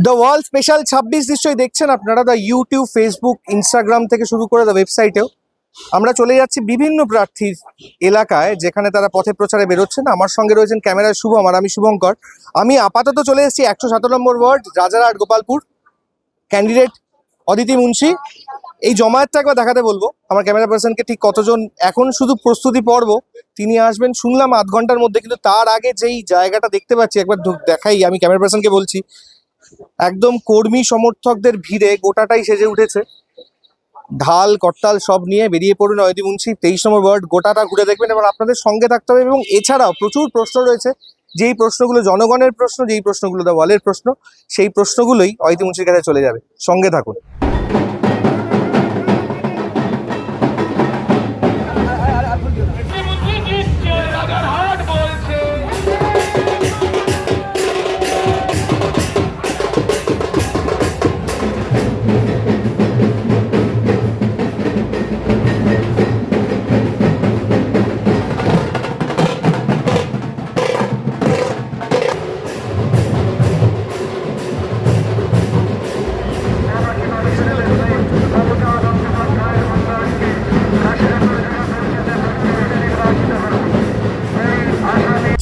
The wall special 26 নিশ্চয়ই দেখছেন আপনারা, দ্য ইউটিউব, ফেসবুক, ইনস্টাগ্রাম থেকে শুরু করে দ্য ওয়েবসাইটেও। আমরা চলে যাচ্ছি বিভিন্ন প্রার্থীর এলাকায় যেখানে তারা পথে প্রচারে বেরোচ্ছেন। আমার সঙ্গে রয়েছেন ক্যামেরায় শুভম আর আমি শুভঙ্কর। আমি আপাতত চলে এসেছি 107 নম্বর ওয়ার্ড, রাজারহাট, গোপালপুর। ক্যান্ডিডেট অদিতি মুন্সি। এই জমায়েতটা একবার দেখাতে বলবো আমার ক্যামেরা পার্সনকে, ঠিক কতজন এখন শুধু প্রস্তুতি পর্ব। তিনি আসবেন শুনলাম আধ ঘন্টার মধ্যে, কিন্তু তার আগে যেই জায়গাটা দেখতে পাচ্ছি একবার দেখাই। আমি ক্যামেরা পার্সনকে বলছি, একদম কর্মী সমর্থকদের ভিড়ে গোটাটাই সেজে উঠেছে। ঢাল করতাল সব নিয়ে বেরিয়ে পড়ুন অদিতি মুন্সি। 23 নম্বর ওয়ার্ড গোটাটা ঘুরে দেখবেন এবং আপনাদের সঙ্গে থাকতে হবে। এবং এছাড়াও প্রচুর প্রশ্ন রয়েছে, যেই প্রশ্নগুলো জনগণের প্রশ্ন, যেই প্রশ্নগুলো দ্য ওয়ালের প্রশ্ন, সেই প্রশ্নগুলোই অদিতি মুন্সির কাছে চলে যাবে। সঙ্গে থাকুন।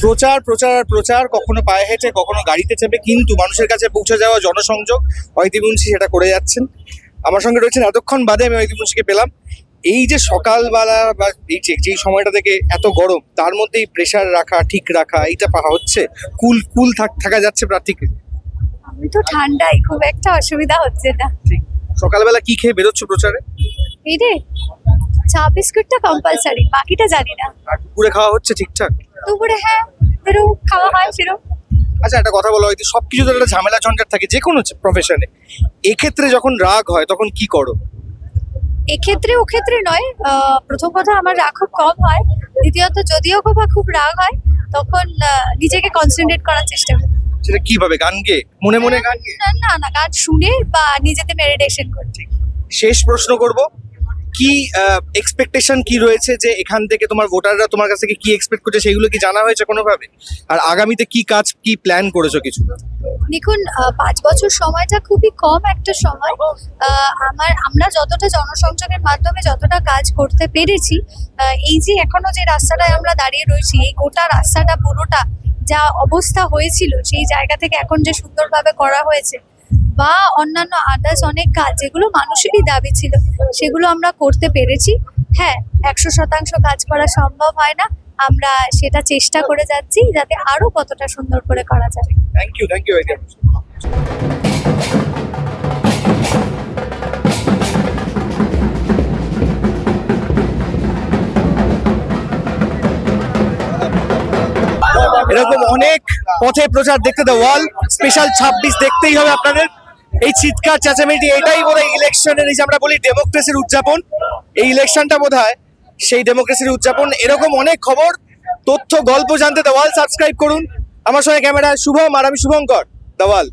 প্রচার প্রচার আর প্রচার, কখনো পায়ে হেঁটে, কখনো গাড়িতে চেপে, কিন্তু মানুষের কাছে পৌঁছে যাওয়া জনসংযোগ অদিতি মুন্সি সেটা করে যাচ্ছেন। আমার সঙ্গে রয়েছেন, এতক্ষণ বাদে আমি অদিতি মুন্সিকে পেলাম। এই যে সকালবেলা বা এই যেই সময়টা থেকে এত গরম, তার মধ্যেই প্রেশার রাখা, ঠিক রাখা, এইটা পাওয়া হচ্ছে, কুল কুল থাকা যাচ্ছে প্রার্থীকে। আমি তো ঠান্ডায় খুব একটা অসুবিধা হচ্ছে না। সকালবেলা কি খেয়ে বেরোচ্ছ প্রচারে? এই রে, চা বিস্কুটটা কম্পালসারি, বাকিটা জানি না। আর দুপুরে খাওয়া হচ্ছে ঠিকঠাক? দুপুরে হ্যাঁ এরকম খাওয়া হয় সেরকম। আচ্ছা, একটা কথা বলো, হয়তো সবকিছু তো একটা ঝামেলা ঝঞ্ঝাট থাকে যে কোনো প্রফেশনে। এক্ষেত্রে যখন রাগ হয় তখন কি করো? এক্ষেত্রে ওক্ষেত্রে নয়, প্রথম কথা আমার রাগ খুব কম হয়। দ্বিতীয়ত যদিও খুব রাগ হয় তখন নিজেকে কনসেন্ট্রেট করার চেষ্টা করি। সেটা কিভাবে? গান গেয়ে, মনে মনে গান গেয়ে? না, গান শুনে বা নিজেতে মেডিটেশন করছি। শেষ প্রশ্ন করব, কি এক্সপেকটেশন কি রয়েছে, যে এখান থেকে তোমার ভোটাররা তোমার কাছ থেকে কি এক্সপেক্ট করছে, সেগুলো কি জানা হয়েছে কোনোভাবে? আর আগামীতে কি কাজ, কি প্ল্যান করেছো কিছু? দেখুন, 5 বছর সময়টা খুবই কম একটা সময়। আমরা যতটা জনসংযোগের মাধ্যমে যতটা কাজ করতে পেরেছি, এই যে এখনো যে রাস্তাটায় আমরা দাঁড়িয়ে রয়েছি, এই গোটা রাস্তাটা পুরোটা যা অবস্থা হয়েছিল সেই জায়গা থেকে এখন যে সুন্দরভাবে করা হয়েছে, বা অন্যান্য আদার্স অনেক কাজ যেগুলো মানুষেরই দাবি ছিল, সেগুলো আমরা করতে পেরেছি। হ্যাঁ, 100% কাজ করা সম্ভব হয় না, আমরা সেটা চেষ্টা করে যাচ্ছি যাতে আরো কতটা সুন্দর করে করা যায়। থ্যাংক ইউ এরকম অনেক পথে প্রচার দেখতে দ্য ওয়াল স্পেশাল 26 দেখতেই হবে আপনাদের। এই চিৎকার চেঁচামেচি, এটাই বোধহয় ইলেকশনের, এই যে আমরা বলি ডেমোক্রেসির উদযাপন, এই ইলেকশনটা বোধহয় সেই ডেমোক্রেসির উদযাপন। এরকম অনেক খবর, তথ্য, গল্প জানতে দ্য ওয়াল সাবস্ক্রাইব করুন। আমার সঙ্গে ক্যামেরায় শুভম আর আমি শুভঙ্কর, দ্য ওয়াল।